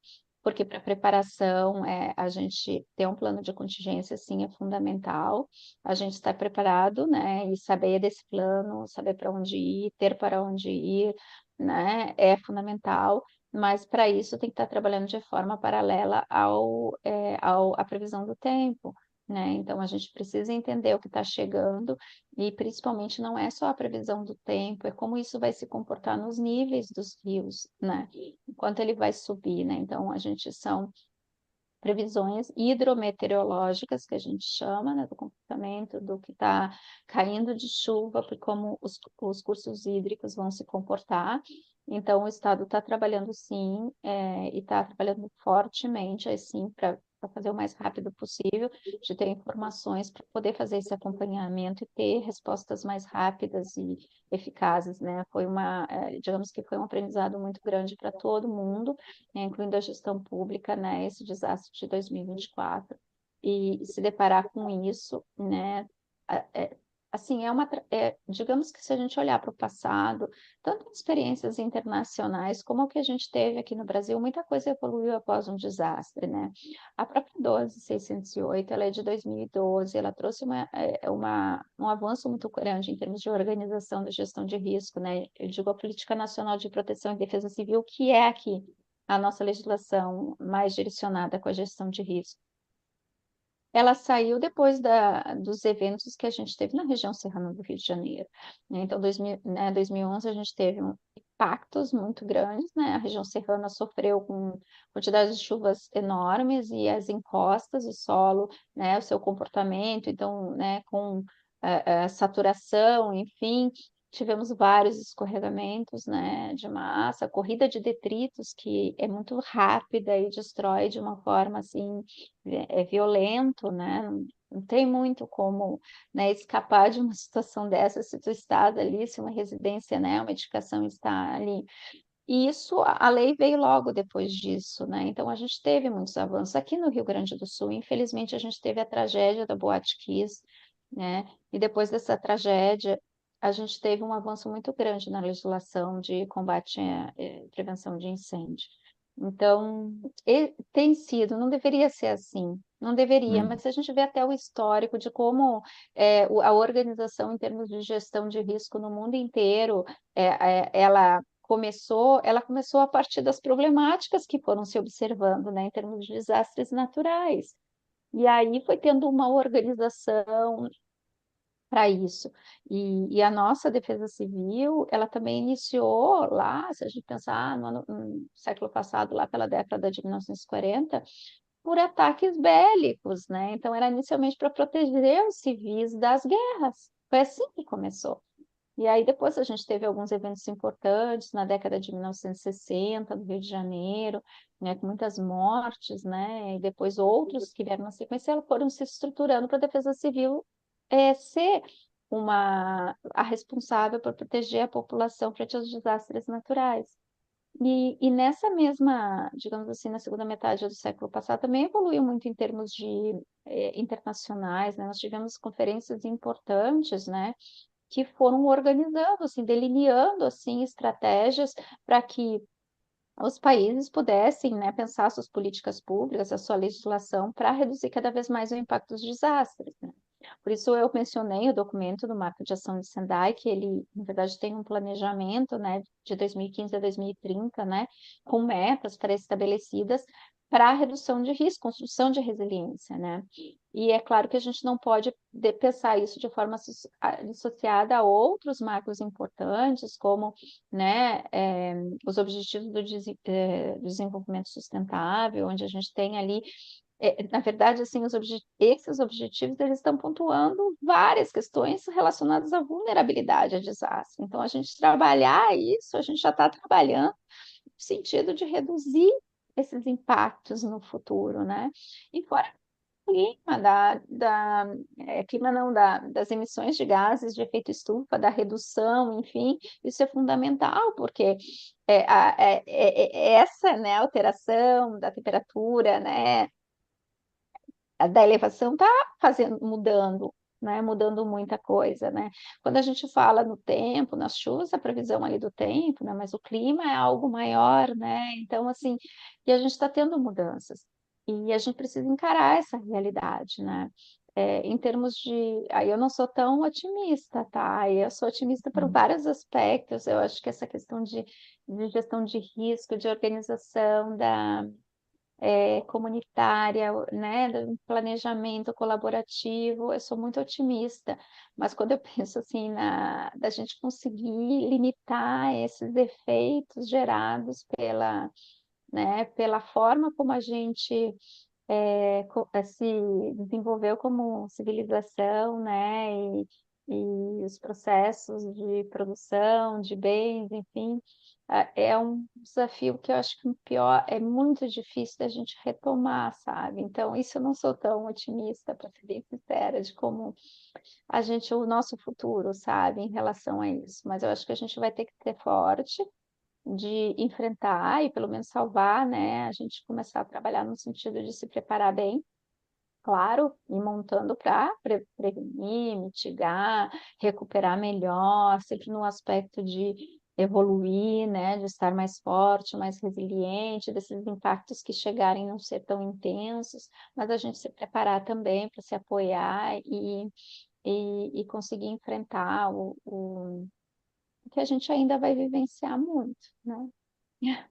porque para preparação, a gente ter um plano de contingência, sim, é fundamental. A gente estar preparado, né, e saber desse plano, saber para onde ir, ter para onde ir, né, é fundamental. Mas para isso tem que estar trabalhando de forma paralela à previsão do tempo, né? Então a gente precisa entender o que está chegando e principalmente não é só a previsão do tempo, é como isso vai se comportar nos níveis dos rios, né? Enquanto ele vai subir, né? Então a gente são previsões hidrometeorológicas, que a gente chama, né, do comportamento do que está caindo de chuva, por como os cursos hídricos vão se comportar. Então, o Estado está trabalhando sim, e está trabalhando fortemente, assim, para fazer o mais rápido possível, de ter informações para poder fazer esse acompanhamento e ter respostas mais rápidas e eficazes, né? Digamos que foi um aprendizado muito grande para todo mundo, incluindo a gestão pública, né, esse desastre de 2024, e se deparar com isso, né, assim, digamos que se a gente olhar para o passado, tanto experiências internacionais como o que a gente teve aqui no Brasil, muita coisa evoluiu após um desastre, né? A própria 12.608, ela é de 2012, ela trouxe um avanço muito grande em termos de organização da gestão de risco, né? Eu digo a Política Nacional de Proteção e Defesa Civil, que é aqui a nossa legislação mais direcionada com a gestão de risco. Ela saiu depois dos eventos que a gente teve na região serrana do Rio de Janeiro, né? Então, 2011 a gente teve impactos muito grandes, né? A região serrana sofreu com quantidades de chuvas enormes e as encostas, o solo, né? O seu comportamento, então, né? Com saturação, enfim, tivemos vários escorregamentos, né, de massa, corrida de detritos que é muito rápida e destrói de uma forma assim violento, né? Não tem muito como, né, escapar de uma situação dessa se tu estás ali, se uma residência, né, uma edificação está ali. E isso, a lei veio logo depois disso, né? Então a gente teve muitos avanços. Aqui no Rio Grande do Sul, infelizmente, a gente teve a tragédia da Boate Kiss, né? E depois dessa tragédia, a gente teve um avanço muito grande na legislação de combate e prevenção de incêndio. Então, tem sido, não deveria ser assim, não deveria, Hum. mas se a gente vê até o histórico de como a organização em termos de gestão de risco no mundo inteiro, ela começou a partir das problemáticas que foram se observando, né, em termos de desastres naturais. E aí foi tendo uma organização para isso. E a nossa defesa civil, ela também iniciou lá, se a gente pensar no século passado, lá pela década de 1940, por ataques bélicos, né? Então, era inicialmente para proteger os civis das guerras. Foi assim que começou. E aí depois a gente teve alguns eventos importantes na década de 1960, no Rio de Janeiro, né, com muitas mortes, né? E depois outros que vieram na sequência foram se estruturando para a Defesa Civil ser a responsável por proteger a população frente aos desastres naturais. E nessa mesma, digamos assim, na segunda metade do século passado, também evoluiu muito em termos de internacionais, né? Nós tivemos conferências importantes, né? Que foram organizando, assim, delineando, assim, estratégias para que os países pudessem, né, pensar suas políticas públicas, a sua legislação para reduzir cada vez mais o impacto dos desastres, né? Por isso eu mencionei o documento do Marco de Ação de Sendai, que ele, na verdade, tem um planejamento, né, de 2015 a 2030, né, com metas pré-estabelecidas para a redução de risco, construção de resiliência, né? E é claro que a gente não pode pensar isso de forma associada a outros marcos importantes, como, né, os objetivos do desenvolvimento sustentável, onde a gente tem ali na verdade, assim, esses objetivos eles estão pontuando várias questões relacionadas à vulnerabilidade a desastre. Então, a gente trabalhar isso, a gente já está trabalhando no sentido de reduzir esses impactos no futuro, né? E fora clima, clima não, das emissões de gases de efeito estufa, da redução, enfim, isso é fundamental, porque essa, né, alteração da temperatura, né, da elevação está mudando, né, mudando muita coisa, né? Quando a gente fala no tempo, nas chuvas, a previsão ali do tempo, né, mas o clima é algo maior, né? Então, assim, e a gente está tendo mudanças. E a gente precisa encarar essa realidade, né? Em termos de. Aí eu não sou tão otimista, tá? Eu sou otimista por vários aspectos. Eu acho que essa questão de gestão de risco, de organização comunitária, né, do planejamento colaborativo, eu sou muito otimista, mas quando eu penso assim da gente conseguir limitar esses efeitos gerados pela forma como a gente se desenvolveu como civilização, né, e os processos de produção de bens, enfim, é um desafio que eu acho que o pior é muito difícil da gente retomar, sabe? Então, isso eu não sou tão otimista, para ser bem sincera, de como o nosso futuro, sabe, em relação a isso. Mas eu acho que a gente vai ter que ser forte de enfrentar e pelo menos salvar, né? A gente começar a trabalhar no sentido de se preparar bem, claro, e montando para prevenir, mitigar, recuperar melhor, sempre no aspecto de evoluir, né? De estar mais forte, mais resiliente, desses impactos que chegarem não ser tão intensos, mas a gente se preparar também para se apoiar e conseguir enfrentar o que a gente ainda vai vivenciar muito, né?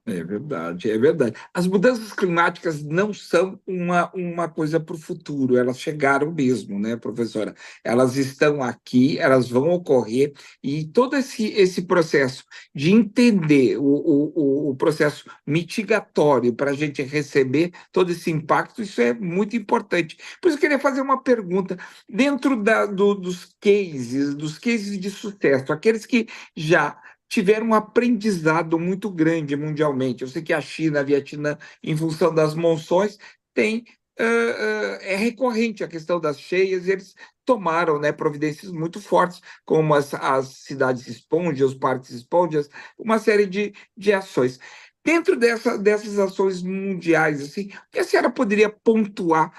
É verdade, é verdade. As mudanças climáticas não são uma coisa para o futuro, elas chegaram mesmo, né, professora? Elas estão aqui, elas vão ocorrer, e todo esse processo de entender o processo mitigatório para a gente receber todo esse impacto, isso é muito importante. Por isso, eu queria fazer uma pergunta. Dentro dos cases de sucesso, aqueles que já tiveram um aprendizado muito grande mundialmente. Eu sei que a China, a Vietnã, em função das monções, tem é recorrente a questão das cheias, e eles tomaram, né, providências muito fortes, como as cidades esponjas, os parques esponjas, uma série de ações. Dentro dessas ações mundiais, assim, o que a senhora poderia pontuar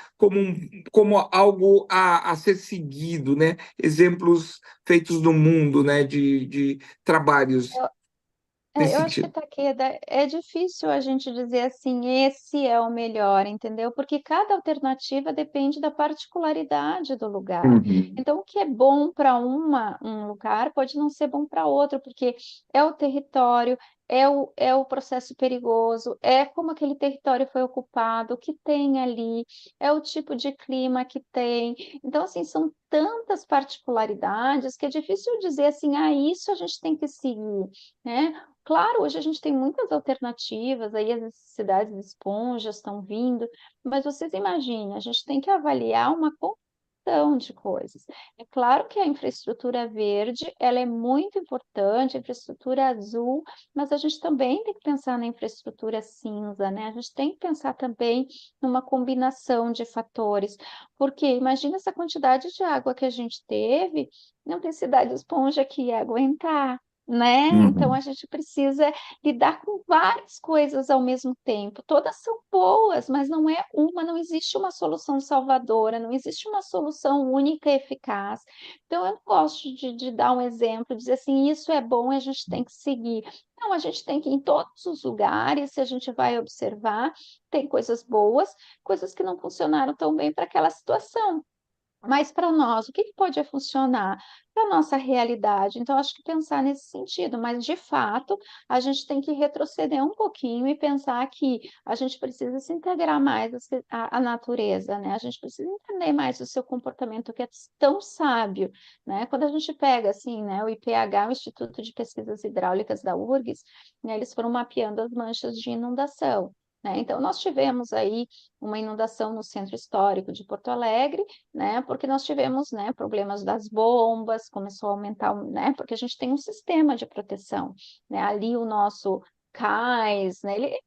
como algo a ser seguido, né? Exemplos feitos no mundo, né, de trabalhos nesse Eu acho que, sentido. Taqueda, é difícil a gente dizer assim, esse é o melhor, entendeu? Porque cada alternativa depende da particularidade do lugar. Uhum. Então, o que é bom para um lugar pode não ser bom para outro, porque é o território, é o processo perigoso, é como aquele território foi ocupado, o que tem ali, é o tipo de clima que tem. Então, assim, são tantas particularidades que é difícil dizer assim, isso a gente tem que seguir, né? Claro, hoje a gente tem muitas alternativas, aí as cidades de esponjas estão vindo, mas vocês imaginem, a gente tem que avaliar uma conjunção de coisas. É claro que a infraestrutura verde, ela é muito importante, a infraestrutura azul, mas a gente também tem que pensar na infraestrutura cinza, né? A gente tem que pensar também numa combinação de fatores, porque imagina essa quantidade de água que a gente teve, não tem cidade de esponja que ia aguentar, né? Então a Uhum. gente precisa lidar com várias coisas ao mesmo tempo. Todas são boas, mas não existe uma solução salvadora, não existe uma solução única e eficaz. Então eu não gosto de dar um exemplo, dizer assim, isso é bom, a gente tem que seguir. Não, a gente tem que ir em todos os lugares, se a gente vai observar, tem coisas boas, coisas que não funcionaram tão bem para aquela situação. Mas para nós, o que pode funcionar para a nossa realidade? Então, acho que pensar nesse sentido, mas de fato, a gente tem que retroceder um pouquinho e pensar que a gente precisa se integrar mais à natureza, né? A gente precisa entender mais o seu comportamento, que é tão sábio, né? Quando a gente pega, assim, né, o IPH, o Instituto de Pesquisas Hidráulicas da URGS, né, eles foram mapeando as manchas de inundação. Né? Então, nós tivemos aí uma inundação no centro histórico de Porto Alegre, né? Porque nós tivemos, né, problemas das bombas, começou a aumentar, né? Porque a gente tem um sistema de proteção, né? Ali o nosso cais, né? Ele é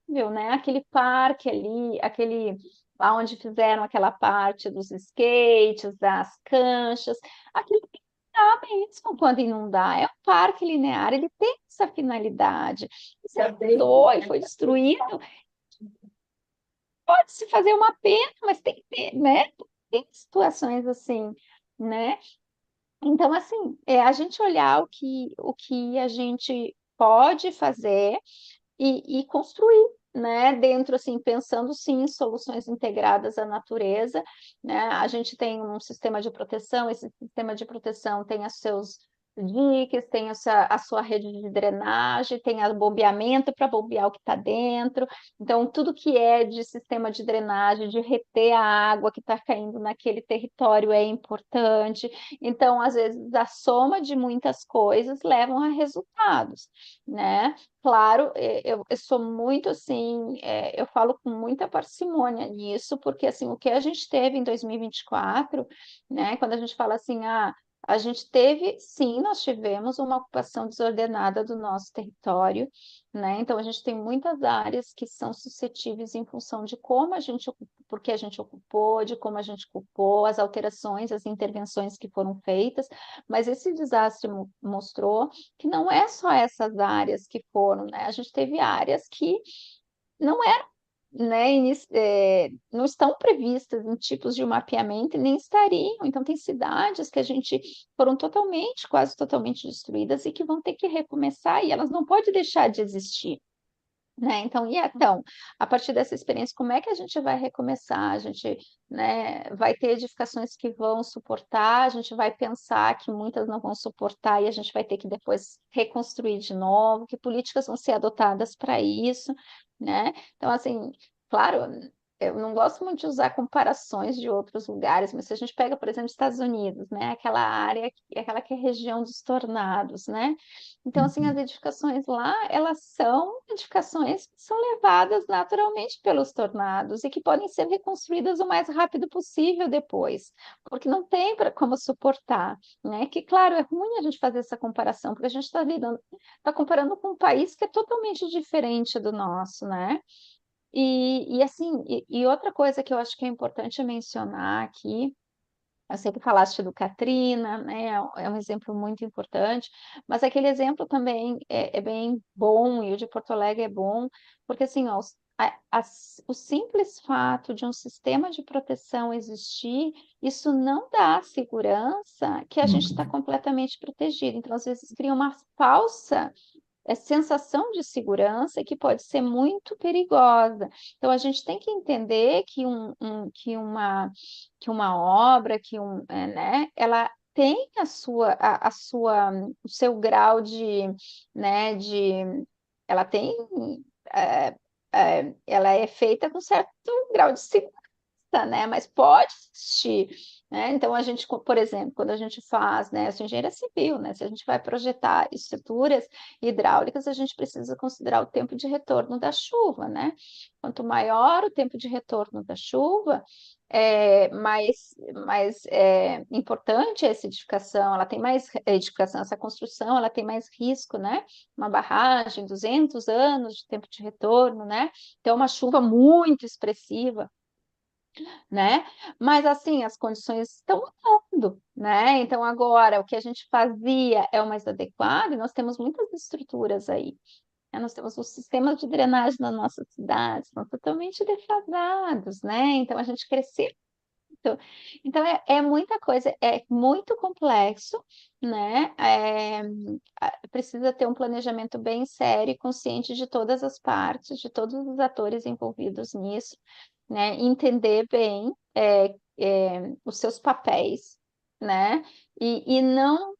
viu, né? Aquele parque ali, aquele lá onde fizeram aquela parte dos skates, das canchas, aquilo tem que dar mesmo quando inundar. É um parque linear, ele tem essa finalidade. Se inundou e foi destruído, pode-se fazer uma pena, mas tem que ter, né? Tem situações assim, né? Então, assim, é a gente olhar o que a gente pode fazer e construir, né? Dentro, assim, pensando sim em soluções integradas à natureza, né? A gente tem um sistema de proteção, esse sistema de proteção tem os seus diques, tem a sua rede de drenagem, tem o bombeamento para bombear o que está dentro. Então, tudo que é de sistema de drenagem, de reter a água que está caindo naquele território é importante. Então, às vezes, a soma de muitas coisas levam a resultados, né? Claro, eu sou muito assim, eu falo com muita parcimônia nisso, porque assim, o que a gente teve em 2024, né, quando a gente fala assim, a gente teve, sim, nós tivemos uma ocupação desordenada do nosso território, né? Então a gente tem muitas áreas que são suscetíveis em função de como a gente porque a gente ocupou, de como a gente ocupou, as alterações, as intervenções que foram feitas, mas esse desastre mostrou que não é só essas áreas que foram, né? A gente teve áreas que não eram, né, não estão previstas em tipos de mapeamento e nem estariam. Então, tem cidades que a gente foram totalmente, quase totalmente destruídas e que vão ter que recomeçar e elas não podem deixar de existir. Né? Então, a partir dessa experiência, como é que a gente vai recomeçar? A gente, né, vai ter edificações que vão suportar, a gente vai pensar que muitas não vão suportar e a gente vai ter que depois reconstruir de novo, que políticas vão ser adotadas para isso, né? Então, assim, claro, eu não gosto muito de usar comparações de outros lugares, mas se a gente pega, por exemplo, Estados Unidos, né, aquela área, aquela que é a região dos tornados, né? Então, assim, as edificações lá, elas são edificações que são levadas naturalmente pelos tornados e que podem ser reconstruídas o mais rápido possível depois, porque não tem como suportar, né? Que, claro, é ruim a gente fazer essa comparação, porque a gente está comparando com um país que é totalmente diferente do nosso, né? Assim, outra coisa que eu acho que é importante mencionar aqui, eu sei que falaste do Katrina, né? É um exemplo muito importante, mas aquele exemplo também é bem bom, e o de Porto Alegre é bom, porque assim, ó, o simples fato de um sistema de proteção existir, isso não dá segurança que a gente está completamente protegido. Então, às vezes, cria uma falsa sensação de segurança que pode ser muito perigosa. Então, a gente tem que entender que, que uma obra, né, ela tem o seu grau né, ela tem, é, ela é feita com certo grau de segurança, né? Mas pode existir, né? Então a gente, por exemplo, quando a gente faz, né, essa engenharia civil, né? Se a gente vai projetar estruturas hidráulicas, a gente precisa considerar o tempo de retorno da chuva, né? Quanto maior o tempo de retorno da chuva, mais importante essa edificação, ela tem mais edificação, essa construção, ela tem mais risco, né? Uma barragem, 200 anos de tempo de retorno, né? Então, uma chuva muito expressiva, né? Mas assim, as condições estão mudando, né? Então agora o que a gente fazia é o mais adequado e nós temos muitas estruturas aí, né? Nós temos os sistemas de drenagem nas nossas cidades, estão totalmente defasados, né? Então a gente cresceu. Então é muita coisa, é muito complexo, né? Precisa ter um planejamento bem sério e consciente de todas as partes, de todos os atores envolvidos nisso, né? Entender bem os seus papéis, né? E não.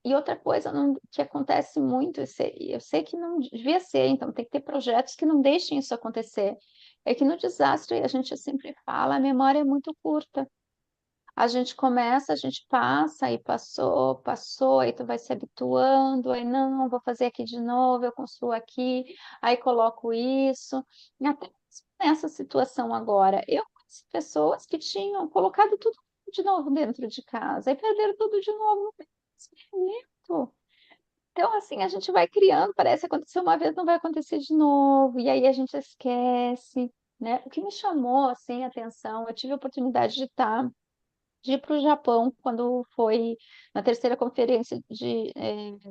E outra coisa que acontece muito, eu sei que não devia ser, então tem que ter projetos que não deixem isso acontecer. É que no desastre, a gente sempre fala, a memória é muito curta. A gente começa, a gente passa, aí passou, aí tu vai se habituando, aí não, vou fazer aqui de novo, eu construo aqui, aí coloco isso. E até nessa situação agora, eu conheci pessoas que tinham colocado tudo de novo dentro de casa, e perderam tudo de novo no mesmo momento. Então, assim, a gente vai criando, parece que aconteceu uma vez, não vai acontecer de novo, e aí a gente esquece, né? O que me chamou assim a atenção, eu tive a oportunidade de ir para o Japão quando foi na terceira conferência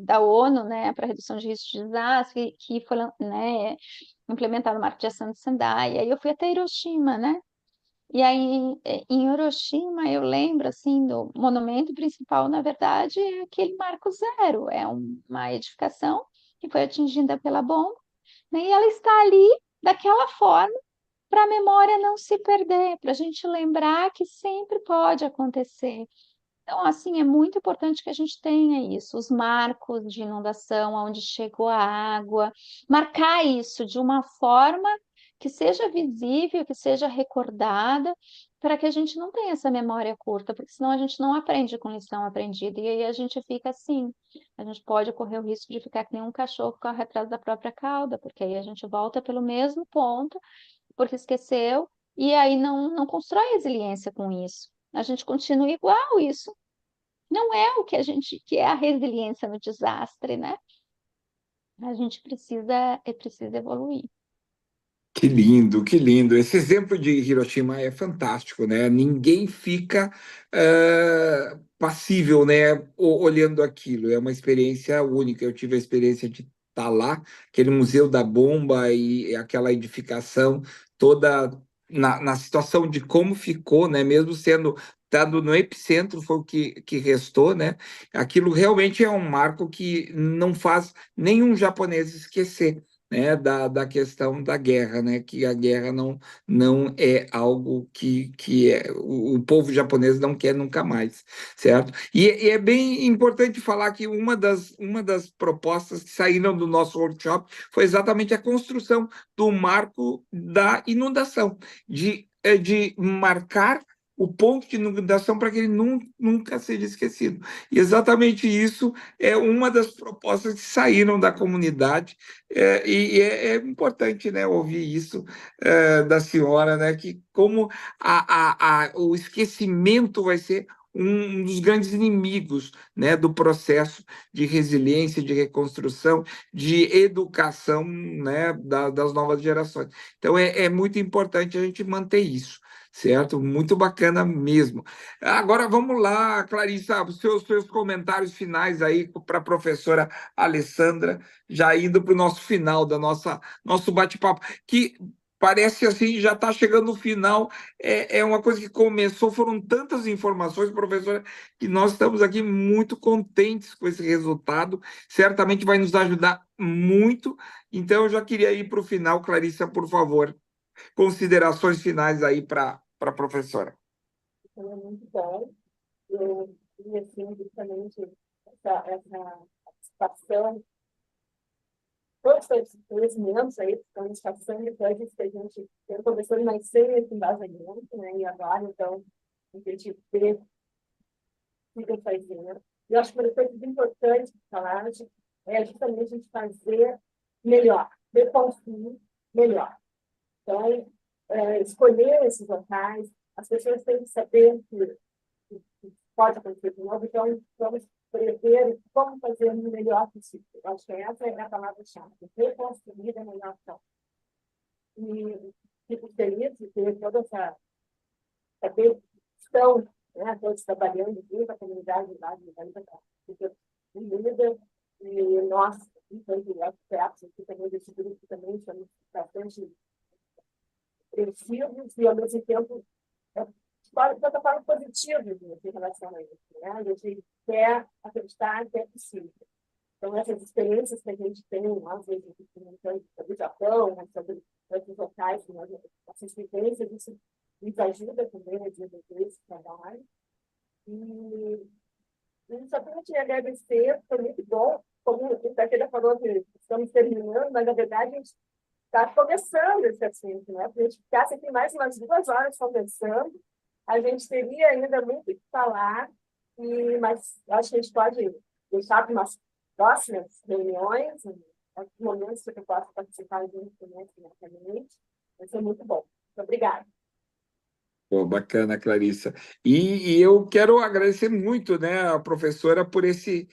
da ONU, né, para redução de risco de desastre, que foi, né, implementado o Marco de Ação de Sendai. E aí eu fui até Hiroshima, né? E aí em Hiroshima eu lembro assim do monumento principal, na verdade, é aquele Marco Zero, é uma edificação que foi atingida pela bomba, né? E ela está ali daquela forma para a memória não se perder, para a gente lembrar que sempre pode acontecer. Então, assim, é muito importante que a gente tenha isso, os marcos de inundação, onde chegou a água, marcar isso de uma forma que seja visível, que seja recordada, para que a gente não tenha essa memória curta, porque senão a gente não aprende com lição aprendida, e aí a gente fica assim, a gente pode correr o risco de ficar que nem um cachorro que corre atrás da própria cauda, porque aí a gente volta pelo mesmo ponto, porque esqueceu, e aí não constrói resiliência com isso. A gente continua igual isso. Não é o que a gente que é a resiliência no desastre, né? A gente precisa evoluir. Que lindo, que lindo. Esse exemplo de Hiroshima é fantástico, né? Ninguém fica passível, né, olhando aquilo. É uma experiência única. Eu tive a experiência de estar lá, aquele Museu da Bomba e aquela edificação toda na situação de como ficou, né? Mesmo sendo estando no epicentro, foi o que restou, né? Aquilo realmente é um marco que não faz nenhum japonês esquecer, né, da questão da guerra, né, que a guerra não é algo que o povo japonês não quer nunca mais, certo? E é bem importante falar que uma das propostas que saíram do nosso workshop foi exatamente a construção do marco da inundação, de marcar o ponto de inundação para que ele nunca seja esquecido. E exatamente isso é uma das propostas que saíram da comunidade, é importante, né, ouvir isso da senhora, né, que como o esquecimento vai ser um dos grandes inimigos, né, do processo de resiliência, de reconstrução, de educação, né, das novas gerações. Então, é muito importante a gente manter isso, certo? Muito bacana mesmo. Agora, vamos lá, Clarissa, os seus comentários finais aí para a professora Alessandra, já indo para o nosso final da nosso bate-papo, que parece assim, já está chegando no final, é uma coisa que começou, foram tantas informações, professora, que nós estamos aqui muito contentes com esse resultado, certamente vai nos ajudar muito, então eu já queria ir para o final, Clarissa, por favor, considerações finais aí para a professora. Então, é muito bom. Eu vi, assim, justamente essa participação, todos esses conhecimentos aí que estão nos passando, coisas que a gente tem conversando mais sem esse embasamento, né? E agora, então, a gente vê o que está fazendo. Eu acho que uma coisa importante de falar é justamente a gente fazer melhor, reconstruir melhor. Então, escolher esses locais, as pessoas têm que saber que pode acontecer de novo, então vamos prever como fazer o melhor possível. Eu acho que essa é a palavra-chave, reconstruir a melhor forma. E fico feliz de ter toda essa questão, né, todos trabalhando junto, a comunidade lá de unida, e nós, enquanto arquitetos, aqui também desse grupo também somos bastante precisos e, ao mesmo tempo, de certa forma, positivos em relação a isso. Né? A gente quer acreditar que é possível. Então, essas experiências que a gente tem, às vezes, sobre o Japão, sobre outros locais, essas vivências, isso nos ajuda também a desenvolver esse trabalho. E só tenho que agradecer, foi muito bom. Como o Taqueda falou, que estamos terminando, mas, na verdade, a gente está começando esse assunto, né? Se a gente ficasse aqui mais umas 2 horas conversando, a gente teria ainda muito o que falar, mas acho que a gente pode deixar para umas próximas reuniões, em outros momentos que eu possa participar junto também, diretamente. Vai ser muito bom. Muito obrigada. Pô, bacana, Clarissa. E eu quero agradecer muito, né, a professora por esse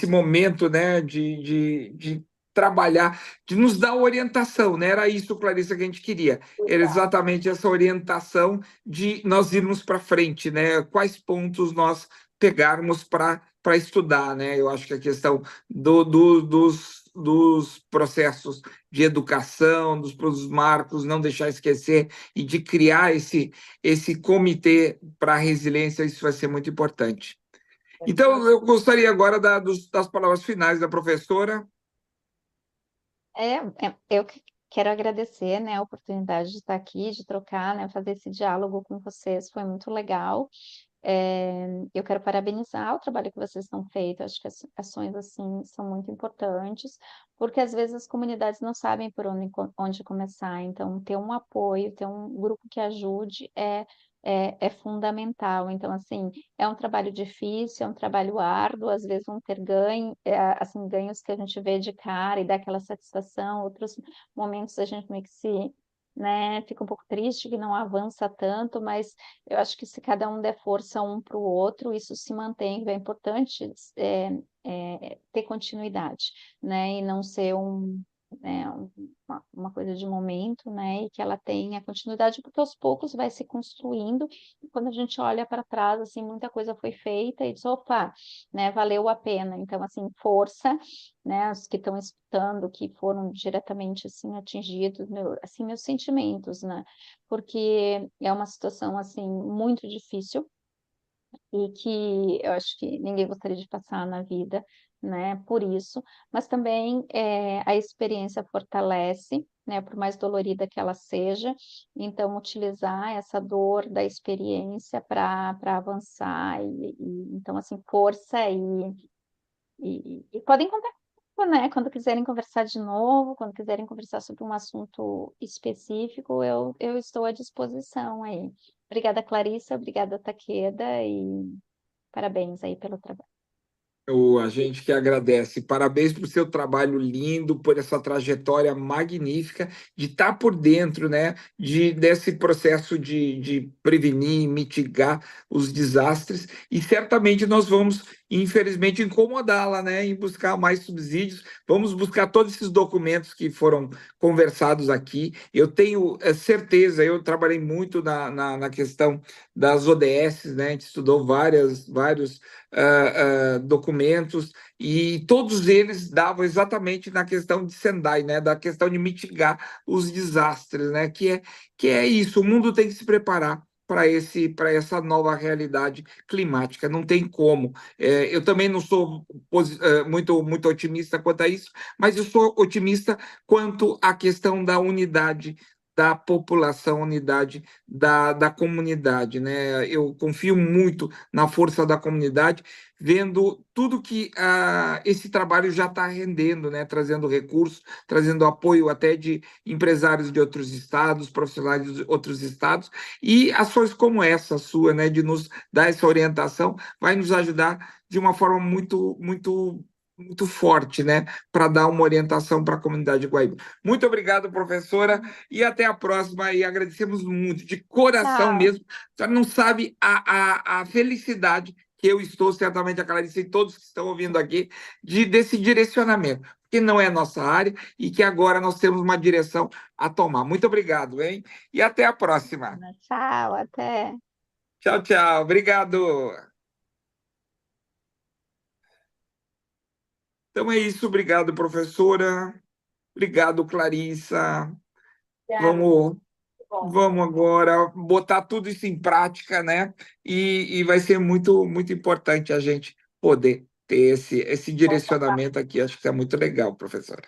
momento, né, de trabalhar, de nos dar orientação, né? Era isso, Clarissa, que a gente queria. Era exatamente essa orientação de nós irmos para frente, né? Quais pontos nós pegarmos para estudar, né? Eu acho que a questão dos processos de educação, dos marcos, não deixar esquecer e de criar esse comitê para a resiliência, isso vai ser muito importante. Então, eu gostaria agora das palavras finais da professora. Eu quero agradecer, né, a oportunidade de estar aqui, de trocar, né, fazer esse diálogo com vocês, foi muito legal. Eu quero parabenizar o trabalho que vocês estão feito, acho que as ações assim são muito importantes, porque às vezes as comunidades não sabem por onde começar, então ter um apoio, ter um grupo que ajude é fundamental. Então, assim, é um trabalho difícil, é um trabalho árduo, às vezes vão ter assim, ganhos que a gente vê de cara e dá aquela satisfação, outros momentos a gente meio que né, fica um pouco triste que não avança tanto, mas eu acho que se cada um der força um para o outro, isso se mantém. É importante ter continuidade, né, e não ser né, uma coisa de momento, né, e que ela tenha continuidade, porque aos poucos vai se construindo, e quando a gente olha para trás, assim, muita coisa foi feita e diz, opa, né, valeu a pena. Então, assim, força, né, os que estão escutando, que foram diretamente, assim, atingidos, assim, meus sentimentos, né, porque é uma situação, assim, muito difícil, e que eu acho que ninguém gostaria de passar na vida, né, por isso, mas também a experiência fortalece, né, por mais dolorida que ela seja, então utilizar essa dor da experiência para avançar, então, assim, força e podem contar comigo, né, quando quiserem conversar de novo, quando quiserem conversar sobre um assunto específico, eu estou à disposição aí. Obrigada, Clarissa, obrigada, Taqueda, e parabéns aí pelo trabalho. A gente que agradece. Parabéns por seu trabalho lindo, por essa trajetória magnífica, de estar por dentro, né, desse processo de prevenir, mitigar os desastres. E certamente nós vamos, infelizmente, incomodá-la, né, em buscar mais subsídios. Vamos buscar todos esses documentos que foram conversados aqui. Eu tenho certeza, eu trabalhei muito na questão das ODS, né, a gente estudou vários documentos, e todos eles davam exatamente na questão de Sendai, né, da questão de mitigar os desastres, né, que é isso, o mundo tem que se preparar para essa nova realidade climática, não tem como. Eu também não sou muito otimista quanto a isso, mas eu sou otimista quanto à questão da unidade da população, unidade da comunidade, né? Eu confio muito na força da comunidade, vendo tudo que esse trabalho já está rendendo, né? Trazendo recursos, trazendo apoio até de empresários de outros estados, profissionais de outros estados, e ações como essa sua, né? De nos dar essa orientação, vai nos ajudar de uma forma muito forte, né, para dar uma orientação para a comunidade de Guaíba. Muito obrigado, professora, e até a próxima, e agradecemos muito, de coração Tchau. mesmo. Você não sabe a felicidade que eu estou, certamente a Clarice e todos que estão ouvindo aqui, desse direcionamento, que não é nossa área e que agora nós temos uma direção a tomar. Muito obrigado, hein? E até a próxima. Tchau, até. Tchau, tchau. Obrigado. Então é isso. Obrigado, professora. Obrigado, Clarissa. Vamos, vamos agora botar tudo isso em prática, né? E vai ser muito importante a gente poder ter esse direcionamento aqui. Acho que é muito legal, professora.